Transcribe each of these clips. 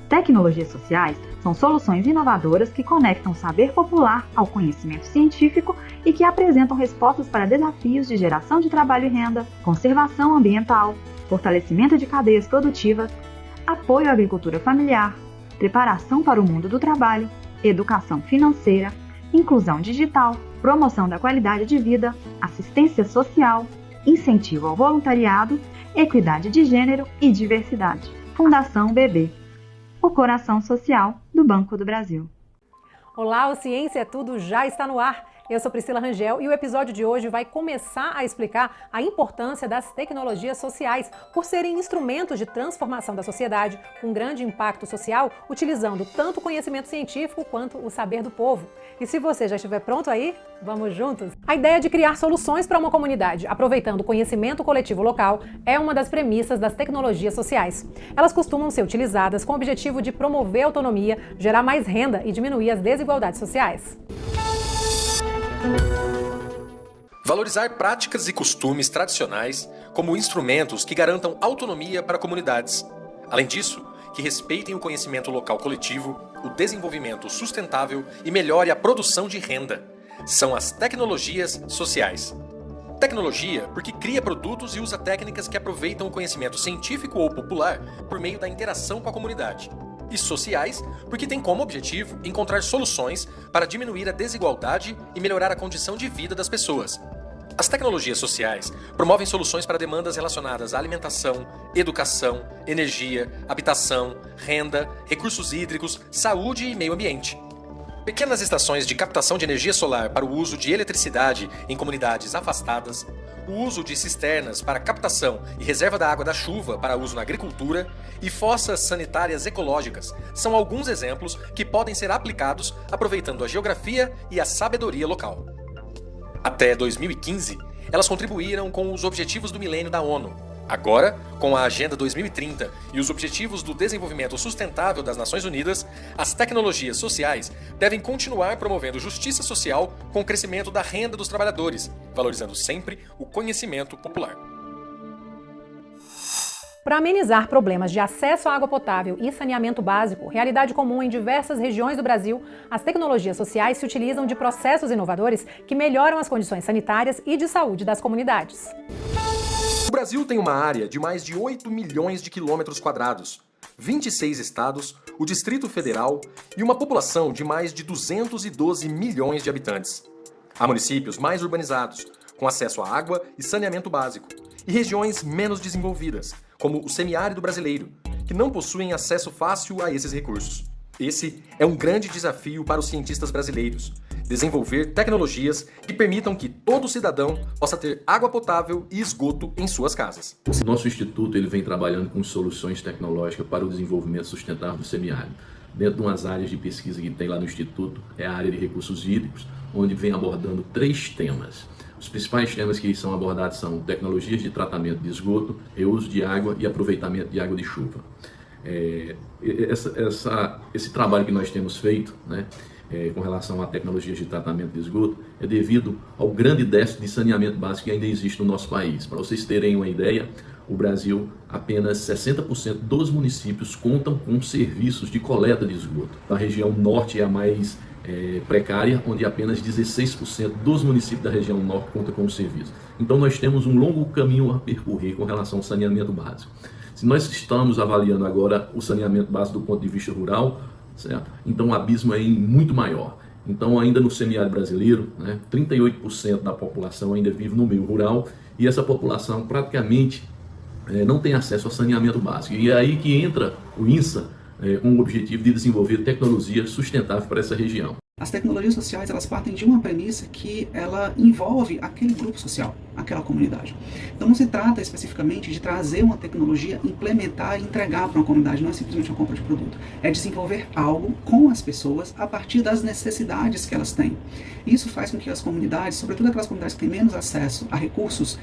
tecnologias sociais são soluções inovadoras que conectam o saber popular ao conhecimento científico e que apresentam respostas para desafios de geração de trabalho e renda, conservação ambiental, fortalecimento de cadeias produtivas, apoio à agricultura familiar, preparação para o mundo do trabalho, educação financeira, inclusão digital, promoção da qualidade de vida, assistência social, incentivo ao voluntariado, equidade de gênero e diversidade. Fundação BB, o coração social do Banco do Brasil. Olá, o Ciência é Tudo já está no ar. Eu sou Priscila Rangel e o episódio de hoje vai começar a explicar a importância das tecnologias sociais por serem instrumentos de transformação da sociedade com grande impacto social, utilizando tanto o conhecimento científico quanto o saber do povo. E se você já estiver pronto aí, vamos juntos? A ideia de criar soluções para uma comunidade, aproveitando o conhecimento coletivo local, é uma das premissas das tecnologias sociais. Elas costumam ser utilizadas com o objetivo de promover a autonomia, gerar mais renda e diminuir as desigualdades sociais. Valorizar práticas e costumes tradicionais como instrumentos que garantam autonomia para comunidades. Além disso, que respeitem o conhecimento local coletivo, o desenvolvimento sustentável e melhore a produção de renda. São as tecnologias sociais. Tecnologia porque cria produtos e usa técnicas que aproveitam o conhecimento científico ou popular por meio da interação com a comunidade. E sociais, porque tem como objetivo encontrar soluções para diminuir a desigualdade e melhorar a condição de vida das pessoas. As tecnologias sociais promovem soluções para demandas relacionadas à alimentação, educação, energia, habitação, renda, recursos hídricos, saúde e meio ambiente. Pequenas estações de captação de energia solar para o uso de eletricidade em comunidades afastadas, o uso de cisternas para captação e reserva da água da chuva para uso na agricultura e fossas sanitárias ecológicas são alguns exemplos que podem ser aplicados aproveitando a geografia e a sabedoria local. Até 2015, elas contribuíram com os Objetivos do Milênio da ONU. Agora, com a Agenda 2030 e os Objetivos do Desenvolvimento Sustentável das Nações Unidas, as tecnologias sociais devem continuar promovendo justiça social com o crescimento da renda dos trabalhadores, valorizando sempre o conhecimento popular. Para amenizar problemas de acesso à água potável e saneamento básico, realidade comum em diversas regiões do Brasil, as tecnologias sociais se utilizam de processos inovadores que melhoram as condições sanitárias e de saúde das comunidades. O Brasil tem uma área de mais de 8 milhões de quilômetros quadrados, 26 estados, o Distrito Federal e uma população de mais de 212 milhões de habitantes. Há municípios mais urbanizados, com acesso à água e saneamento básico, e regiões menos desenvolvidas, como o semiárido brasileiro, que não possuem acesso fácil a esses recursos. Esse é um grande desafio para os cientistas brasileiros, desenvolver tecnologias que permitam que todo cidadão possa ter água potável e esgoto em suas casas. Nosso instituto ele vem trabalhando com soluções tecnológicas para o desenvolvimento sustentável do semiárido. Dentro de umas áreas de pesquisa que tem lá no instituto, é a área de recursos hídricos, onde vem abordando 3 temas. Os principais temas que são abordados são tecnologias de tratamento de esgoto, reuso de água e aproveitamento de água de chuva. Esse trabalho que nós temos feito, né, com relação a tecnologias de tratamento de esgoto, é devido ao grande déficit de saneamento básico que ainda existe no nosso país. Para vocês terem uma ideia, o Brasil, apenas 60% dos municípios contam com serviços de coleta de esgoto. A região norte é a mais precária, onde apenas 16% dos municípios da região norte contam com o serviço. Então nós temos um longo caminho a percorrer com relação ao saneamento básico. Se nós estamos avaliando agora o saneamento básico do ponto de vista rural, certo? Então o abismo é muito maior. Então ainda no semiárido brasileiro, né, 38% da população ainda vive no meio rural e essa população praticamente não tem acesso ao saneamento básico. E é aí que entra o INSA, com o objetivo de desenvolver tecnologia sustentável para essa região. As tecnologias sociais, elas partem de uma premissa que ela envolve aquele grupo social, aquela comunidade. Então não se trata especificamente de trazer uma tecnologia, implementar e entregar para uma comunidade, não é simplesmente uma compra de produto. É desenvolver algo com as pessoas a partir das necessidades que elas têm. Isso faz com que as comunidades, sobretudo aquelas comunidades que têm menos acesso a recursos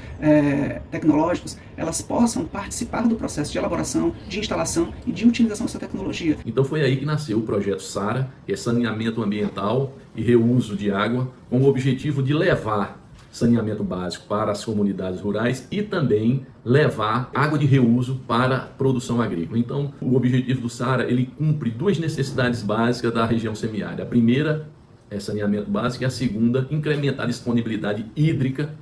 tecnológicos, elas possam participar do processo de elaboração, de instalação e de utilização dessa tecnologia. Então foi aí que nasceu o projeto SARA, que é saneamento ambiental e reuso de água, com o objetivo de levar saneamento básico para as comunidades rurais e também levar água de reuso para a produção agrícola. Então, o objetivo do SARA, ele cumpre duas necessidades básicas da região semiárida. A primeira é saneamento básico e a segunda, incrementar a disponibilidade hídrica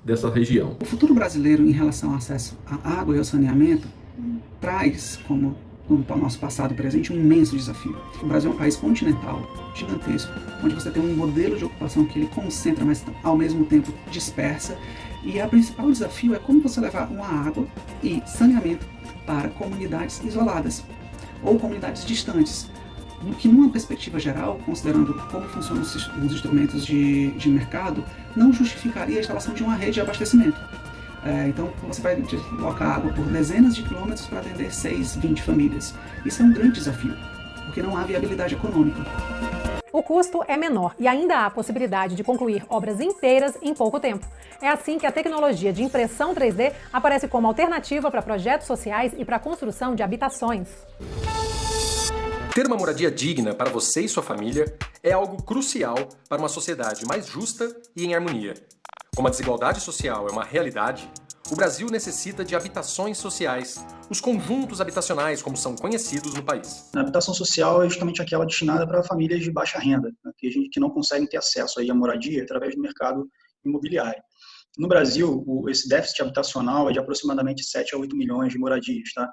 dessa região. O futuro brasileiro em relação ao acesso à água e ao saneamento traz, como no nosso passado e presente, um imenso desafio. O Brasil é um país continental, gigantesco, onde você tem um modelo de ocupação que ele concentra, mas ao mesmo tempo dispersa. E o principal desafio é como você levar uma água e saneamento para comunidades isoladas ou comunidades distantes. Que numa perspectiva geral, considerando como funcionam os instrumentos de mercado, não justificaria a instalação de uma rede de abastecimento. Então você vai deslocar água por dezenas de quilômetros para atender 6, 20 famílias. Isso é um grande desafio, porque não há viabilidade econômica. O custo é menor e ainda há a possibilidade de concluir obras inteiras em pouco tempo. É assim que a tecnologia de impressão 3D aparece como alternativa para projetos sociais e para a construção de habitações. Ter uma moradia digna para você e sua família é algo crucial para uma sociedade mais justa e em harmonia. Como a desigualdade social é uma realidade, o Brasil necessita de habitações sociais, os conjuntos habitacionais como são conhecidos no país. A habitação social é justamente aquela destinada para famílias de baixa renda, né, que não conseguem ter acesso aí à moradia através do mercado imobiliário. No Brasil, esse déficit habitacional é de aproximadamente 7 a 8 milhões de moradias, tá?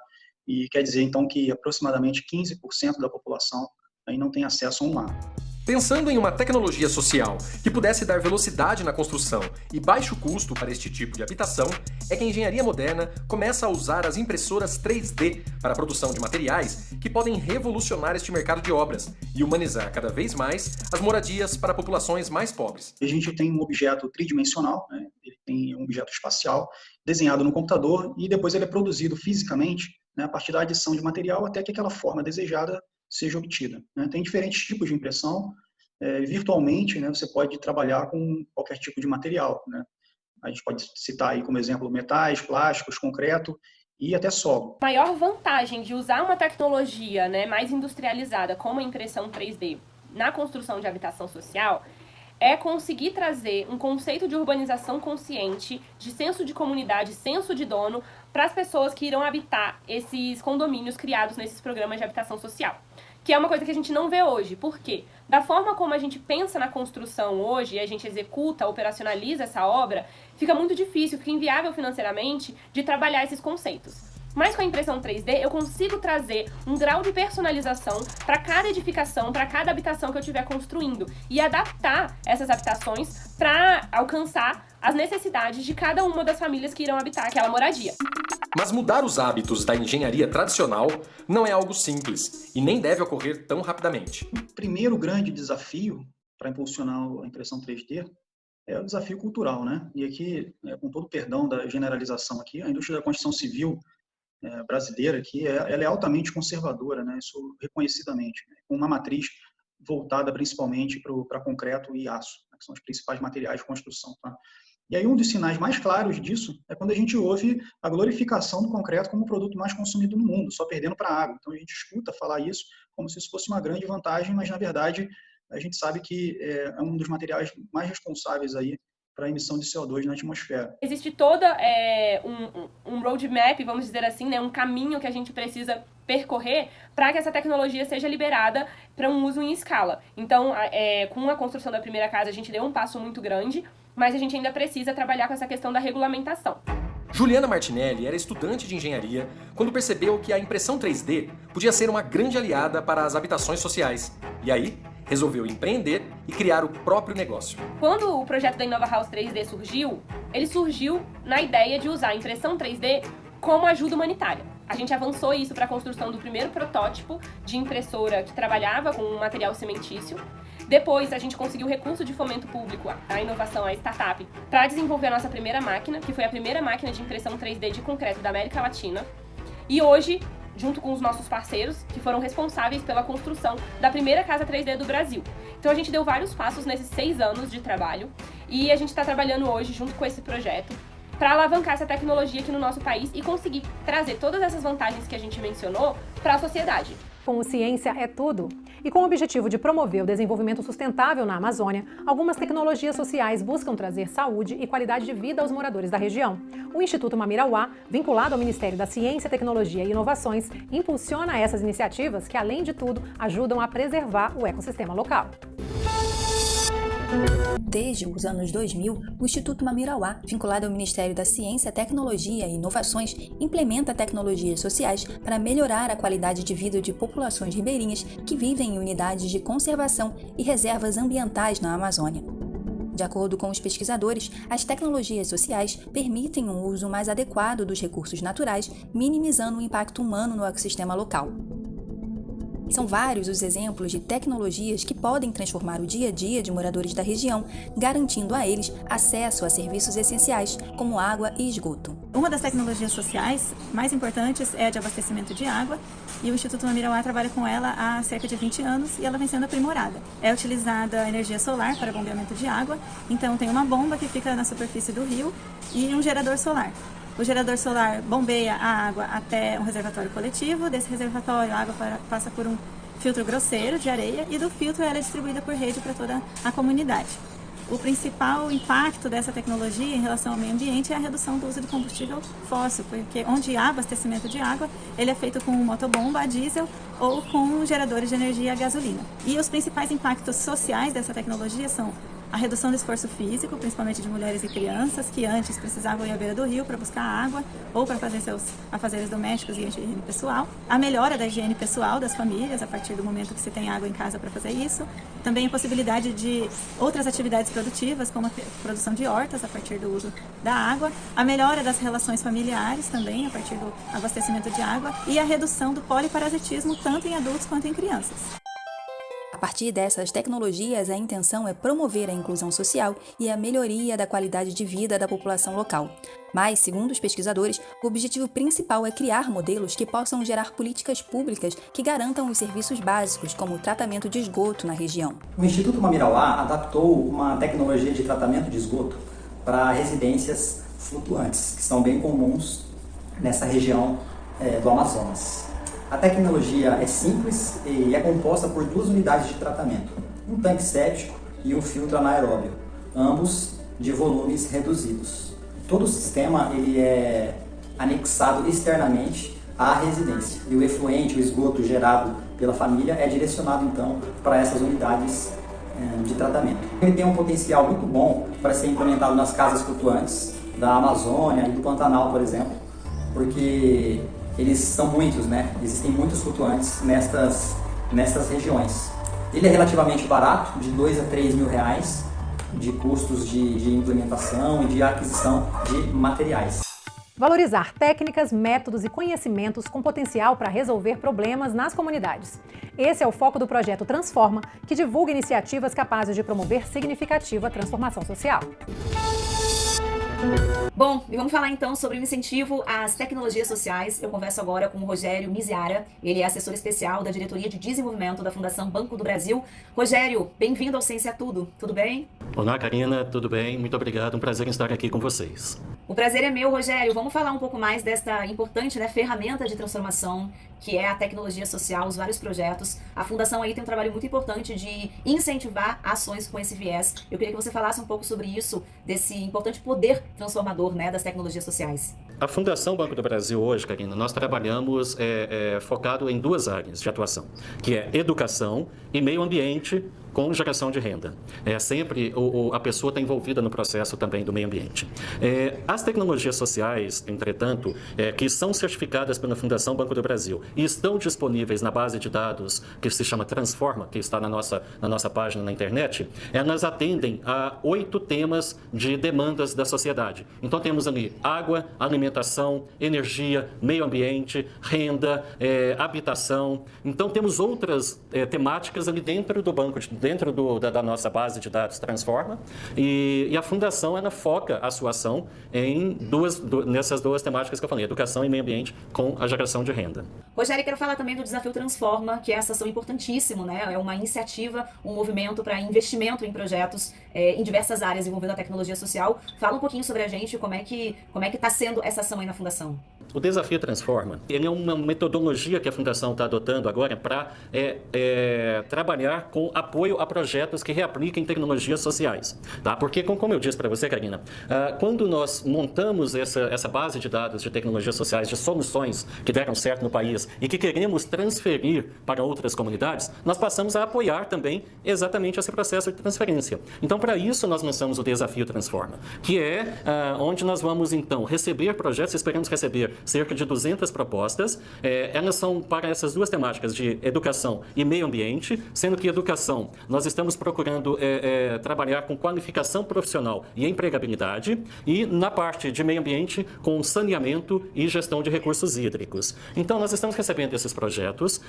E quer dizer, então, que aproximadamente 15% da população aí não tem acesso a um lar. Pensando em uma tecnologia social que pudesse dar velocidade na construção e baixo custo para este tipo de habitação, é que a engenharia moderna começa a usar as impressoras 3D para a produção de materiais que podem revolucionar este mercado de obras e humanizar cada vez mais as moradias para populações mais pobres. A gente tem um objeto tridimensional, né? Ele tem um objeto espacial desenhado no computador e depois ele é produzido fisicamente, né, a partir da adição de material até que aquela forma desejada seja obtida. Né? Tem diferentes tipos de impressão. Virtualmente, né, você pode trabalhar com qualquer tipo de material. Né? A gente pode citar aí como exemplo metais, plásticos, concreto e até solo. A maior vantagem de usar uma tecnologia, né, mais industrializada como a impressão 3D na construção de habitação social é conseguir trazer um conceito de urbanização consciente, de senso de comunidade, senso de dono, para as pessoas que irão habitar esses condomínios criados nesses programas de habitação social. Que é uma coisa que a gente não vê hoje. Por quê? Da forma como a gente pensa na construção hoje, e a gente executa, operacionaliza essa obra, fica muito difícil, fica inviável financeiramente de trabalhar esses conceitos. Mas com a impressão 3D, eu consigo trazer um grau de personalização para cada edificação, para cada habitação que eu estiver construindo e adaptar essas habitações para alcançar as necessidades de cada uma das famílias que irão habitar aquela moradia. Mas mudar os hábitos da engenharia tradicional não é algo simples e nem deve ocorrer tão rapidamente. O primeiro grande desafio para impulsionar a impressão 3D é o desafio cultural, né? E aqui, com todo o perdão da generalização aqui, a indústria da construção civil brasileira aqui, ela é altamente conservadora, né? Isso reconhecidamente, né? Com uma matriz voltada principalmente para concreto e aço, né? Que são os principais materiais de construção. Tá? E aí um dos sinais mais claros disso é quando a gente ouve a glorificação do concreto como o produto mais consumido no mundo, só perdendo para a água. Então a gente escuta falar isso como se isso fosse uma grande vantagem, mas na verdade a gente sabe que é um dos materiais mais responsáveis aí para a emissão de CO2 na atmosfera. Existe toda um roadmap, vamos dizer assim, né, um caminho que a gente precisa percorrer para que essa tecnologia seja liberada para um uso em escala. Então, com a construção da primeira casa, a gente deu um passo muito grande, mas a gente ainda precisa trabalhar com essa questão da regulamentação. Juliana Martinelli era estudante de engenharia quando percebeu que a impressão 3D podia ser uma grande aliada para as habitações sociais. E aí, resolveu empreender e criar o próprio negócio. Quando o projeto da Inova House 3D surgiu, ele surgiu na ideia de usar a impressão 3D como ajuda humanitária. A gente avançou isso para a construção do primeiro protótipo de impressora que trabalhava com um material cimentício. Depois, a gente conseguiu recurso de fomento público, a inovação, a startup, para desenvolver a nossa primeira máquina, que foi a primeira máquina de impressão 3D de concreto da América Latina. E hoje, junto com os nossos parceiros, que foram responsáveis pela construção da primeira casa 3D do Brasil. Então a gente deu vários passos nesses 6 anos de trabalho e a gente está trabalhando hoje junto com esse projeto para alavancar essa tecnologia aqui no nosso país e conseguir trazer todas essas vantagens que a gente mencionou para a sociedade. com o Ciência é Tudo. E com o objetivo de promover o desenvolvimento sustentável na Amazônia, algumas tecnologias sociais buscam trazer saúde e qualidade de vida aos moradores da região. O Instituto Mamirauá, vinculado ao Ministério da Ciência, Tecnologia e Inovações, impulsiona essas iniciativas que, além de tudo, ajudam a preservar o ecossistema local. Desde os anos 2000, o Instituto Mamirauá, vinculado ao Ministério da Ciência, Tecnologia e Inovações, implementa tecnologias sociais para melhorar a qualidade de vida de populações ribeirinhas que vivem em unidades de conservação e reservas ambientais na Amazônia. De acordo com os pesquisadores, as tecnologias sociais permitem um uso mais adequado dos recursos naturais, minimizando o impacto humano no ecossistema local. São vários os exemplos de tecnologias que podem transformar o dia a dia de moradores da região, garantindo a eles acesso a serviços essenciais, como água e esgoto. Uma das tecnologias sociais mais importantes é a de abastecimento de água, e o Instituto Mamirauá trabalha com ela há cerca de 20 anos e ela vem sendo aprimorada. É utilizada a energia solar para bombeamento de água, então tem uma bomba que fica na superfície do rio e um gerador solar. O gerador solar bombeia a água até um reservatório coletivo. Desse reservatório, a água passa por um filtro grosseiro de areia e do filtro ela é distribuída por rede para toda a comunidade. O principal impacto dessa tecnologia em relação ao meio ambiente é a redução do uso de combustível fóssil, porque onde há abastecimento de água, ele é feito com motobomba a diesel ou com geradores de energia a gasolina. E os principais impactos sociais dessa tecnologia são a redução do esforço físico, principalmente de mulheres e crianças, que antes precisavam ir à beira do rio para buscar água ou para fazer seus afazeres domésticos e higiene pessoal. A melhora da higiene pessoal das famílias, a partir do momento que se tem água em casa para fazer isso. Também a possibilidade de outras atividades produtivas, como a produção de hortas, a partir do uso da água. A melhora das relações familiares também, a partir do abastecimento de água. E a redução do poliparasitismo, tanto em adultos quanto em crianças. A partir dessas tecnologias, a intenção é promover a inclusão social e a melhoria da qualidade de vida da população local. Mas, segundo os pesquisadores, o objetivo principal é criar modelos que possam gerar políticas públicas que garantam os serviços básicos, como o tratamento de esgoto na região. O Instituto Mamirauá adaptou uma tecnologia de tratamento de esgoto para residências flutuantes, que são bem comuns nessa região do Amazonas. A tecnologia é simples e é composta por 2 unidades de tratamento, um tanque séptico e um filtro anaeróbio, ambos de volumes reduzidos. Todo o sistema ele é anexado externamente à residência e o efluente, o esgoto gerado pela família é direcionado então para essas unidades de tratamento. Ele tem um potencial muito bom para ser implementado nas casas flutuantes da Amazônia e do Pantanal, por exemplo, porque eles são muitos, né? Existem muitos flutuantes nestas regiões. Ele é relativamente barato, de 2 a 3 mil reais, de custos de implementação e de aquisição de materiais. Valorizar técnicas, métodos e conhecimentos com potencial para resolver problemas nas comunidades. Esse é o foco do projeto Transforma, que divulga iniciativas capazes de promover significativa transformação social. Bom, e vamos falar então sobre o incentivo às tecnologias sociais. Eu converso agora com o Rogério Miziara, ele é assessor especial da Diretoria de Desenvolvimento da Fundação Banco do Brasil. Rogério, bem-vindo ao Ciência é Tudo, tudo bem? Olá, Karina, tudo bem? Muito obrigado, um prazer em estar aqui com vocês. O prazer é meu, Rogério. Vamos falar um pouco mais desta importante, ferramenta de transformação que é a tecnologia social, os vários projetos. A Fundação aí tem um trabalho muito importante de incentivar ações com esse viés. Eu queria que você falasse um pouco sobre isso, desse importante poder transformador, das tecnologias sociais. A Fundação Banco do Brasil hoje, Karina, nós trabalhamos focado em 2 áreas de atuação, que é educação e meio ambiente com geração de renda. Sempre a pessoa está envolvida no processo também do meio ambiente. As tecnologias sociais, entretanto, que são certificadas pela Fundação Banco do Brasil e estão disponíveis na base de dados que se chama Transforma, que está na nossa página na internet, elas atendem a 8 temas de demandas da sociedade. Então temos ali água, alimentação, energia, meio ambiente, renda, habitação. Então temos outras temáticas ali dentro do banco, dentro da nossa base de dados Transforma, e a Fundação ela foca a sua ação nessas 2 temáticas que eu falei, educação e meio ambiente com a geração de renda. Rogério, quero falar também do Desafio Transforma, que é essa ação importantíssima, É uma iniciativa, um movimento para investimento em projetos em diversas áreas envolvendo a tecnologia social. Fala um pouquinho sobre a gente, como é que está sendo essa ação aí na Fundação. O Desafio Transforma, ele é uma metodologia que a Fundação está adotando agora para trabalhar com apoio a projetos que reapliquem tecnologias sociais. Tá? Porque, como eu disse para você, Karina, quando nós montamos essa base de dados de tecnologias sociais, de soluções que deram certo no país e que queremos transferir para outras comunidades, nós passamos a apoiar também exatamente esse processo de transferência. Então, para isso, nós lançamos o Desafio Transforma, que é onde nós vamos, então, receber projetos, esperamos receber cerca de 200 propostas. Elas são para essas duas temáticas de educação e meio ambiente, sendo que educação nós estamos procurando trabalhar com qualificação profissional e empregabilidade, e na parte de meio ambiente com saneamento e gestão de recursos hídricos. Então nós estamos recebendo esses projetos.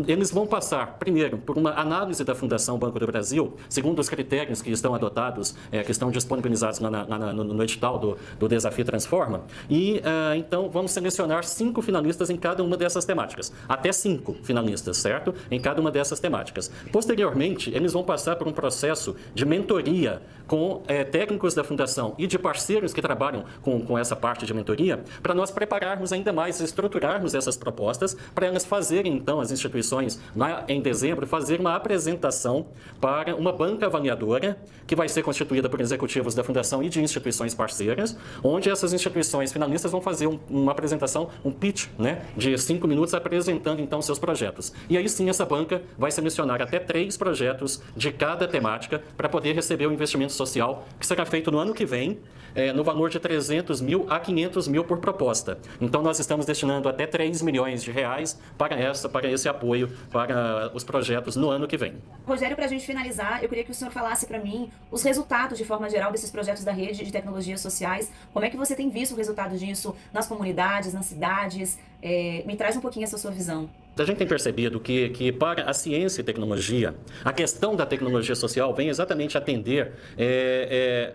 Eles vão passar, primeiro, por uma análise da Fundação Banco do Brasil, segundo os critérios que estão adotados, que estão disponibilizados no edital do Desafio Transforma, e então vamos selecionar 5 finalistas em cada uma dessas temáticas, até 5 finalistas, certo? Em cada uma dessas temáticas. Posteriormente, eles vão passar por um processo de mentoria com técnicos da Fundação e de parceiros que trabalham com essa parte de mentoria, para nós prepararmos ainda mais, estruturarmos essas propostas, para elas fazerem, então, as instituições, lá em dezembro, fazer uma apresentação para uma banca avaliadora, que vai ser constituída por executivos da Fundação e de instituições parceiras, onde essas instituições finalistas vão fazer uma apresentação, um pitch, né, de 5 minutos, apresentando, então, seus projetos. E aí sim, essa banca vai selecionar até 3 projetos de cada temática para poder receber o investimento social, que será feito no ano que vem, no valor de 300 mil a 500 mil por proposta. Então, nós estamos destinando até 3 milhões de reais para esse apoio para os projetos no ano que vem. Rogério, para a gente finalizar, eu queria que o senhor falasse para mim os resultados, de forma geral, desses projetos da rede de tecnologias sociais. Como é que você tem visto o resultado disso nas comunidades, nas cidades? Me traz um pouquinho essa sua visão. A gente tem percebido que para a ciência e tecnologia, a questão da tecnologia social vem exatamente atender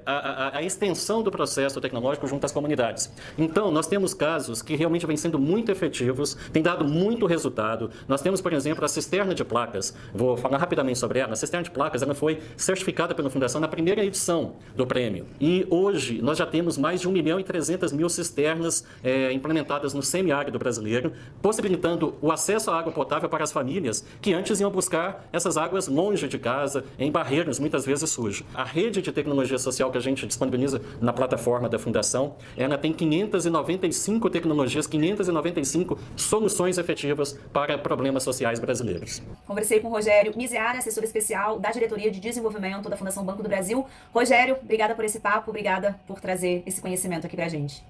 a extensão do processo tecnológico junto às comunidades. Então, nós temos casos que realmente vêm sendo muito efetivos, têm dado muito resultado. Nós temos, por exemplo, a cisterna de placas. Vou falar rapidamente sobre ela. A cisterna de placas, ela foi certificada pela Fundação na primeira edição do prêmio. E hoje nós já temos mais de 1.300.000 cisternas implementadas no semiárido brasileiro, possibilitando o acesso à água potável para as famílias que antes iam buscar essas águas longe de casa, em barreiros muitas vezes sujos. A rede de tecnologia social que a gente disponibiliza na plataforma da Fundação, ela tem 595 tecnologias, 595 soluções efetivas para problemas sociais brasileiros. Conversei com o Rogério Miseara, assessor especial da Diretoria de Desenvolvimento da Fundação Banco do Brasil. Rogério, obrigada por esse papo, obrigada por trazer esse conhecimento aqui pra gente.